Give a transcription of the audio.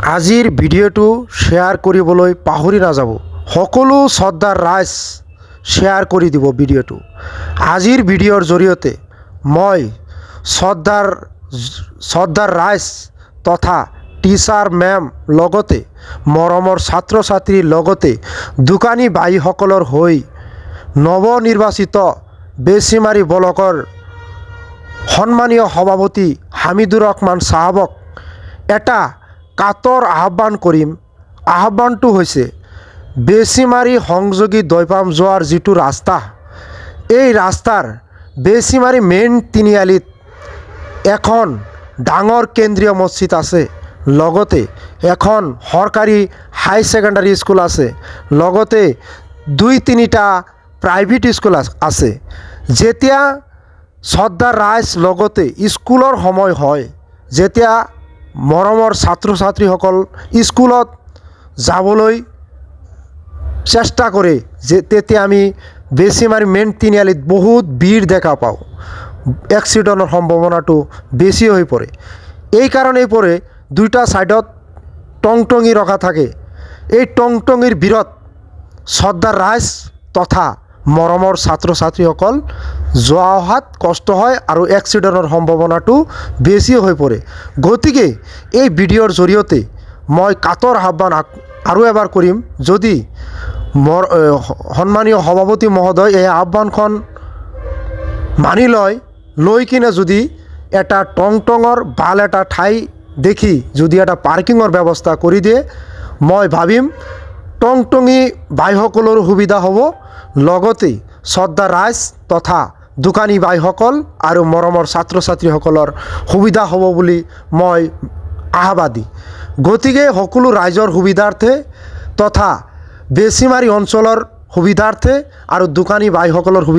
আজিৰ ভিডিঅ'টো শ্বেয়াৰ কৰিবলৈ পাহৰি নাযাব। সকলো শ্ৰদ্ধাৰ ৰাইজ শ্বেয়াৰ কৰি দিব ভিডিঅ'টো। আজিৰ ভিডিঅ'ৰ জৰিয়তে মই শ্ৰদ্ধাৰ ৰাইজ তথা টিচাৰ মেম লগতে মৰমৰ ছাত্ৰ ছাত্ৰীৰ লগতে দোকানী ভাইসকলৰ হৈ নৱনিৰ্বাচিত বেচিমাৰি ব্লকৰ সন্মানীয় সভাপতি হামিদুৰ ৰহমান চাহাবক এটা কাতৰ আহ্বান কৰিম। আহ্বানটো হৈছে বেচিমাৰি সংযোগী দৈপাম যোৱাৰ যিটো ৰাস্তা, এই ৰাস্তাৰ বেচিমাৰি মেইন তিনিআলিত এখন ডাঙৰ কেন্দ্ৰীয় মছজিদ আছে, লগতে এখন সৰকাৰী হাই ছেকেণ্ডাৰী স্কুল আছে, লগতে 2-3টা প্ৰাইভেট স্কুল আছে। যেতিয়া শ্ৰদ্ধাৰ ৰাইজ লগতে স্কুলৰ সময় হয়, যেতিয়া মৰমৰ ছাত্ৰ ছাত্ৰীসকল স্কুলত যাবলৈ চেষ্টা কৰে, তেতিয়া আমি বেচিমাৰি মেইন তিনিআলিত বহুত ভিৰ দেখা পাওঁ। এক্সিডেণ্টৰ সম্ভাৱনাটো বেছি হৈ পৰে। এই কাৰণেই পৰে দুইটা ছাইডত টংটঙি ৰখা থাকে। এই টংটঙিৰ ভিৰত শ্ৰদ্ধাৰ ৰাইজ তথা মৰমৰ ছাত্ৰ ছাত্ৰীসকল যোৱা অহাত কষ্ট হয় আৰু এক্সিডেণ্টৰ সম্ভাৱনাটো বেছি হৈ পৰে। গতিকে এই ভিডিঅ'ৰ জৰিয়তে মই কাতৰ আহ্বান আৰু এবাৰ কৰিম, যদি সন্মানীয় সভাপতি মহোদয় এই আহ্বানখন মানি লৈ কিনে যদি এটা টংটঙৰ ভাল এটা ঠাই দেখি যদি এটা পাৰ্কিঙৰ ব্যৱস্থা কৰি দিয়ে, মই ভাবিম টংটঙি ভাইসকলৰো সুবিধা হ'ব, লগতে শ্ৰদ্ধাৰ ৰাইজ তথা দোকানী ভাইসকল আৰু মৰমৰ ছাত্ৰ ছাত্ৰীসকলৰ সুবিধা হ'ব বুলি মই আশাবাদী। গতিকে সকলো ৰাইজৰ সুবিধাৰ্থে তথা বেচিমাৰি অঞ্চলৰ সুবিধাৰ্থে আৰু দোকানী ভাইসকলৰ সুবিধা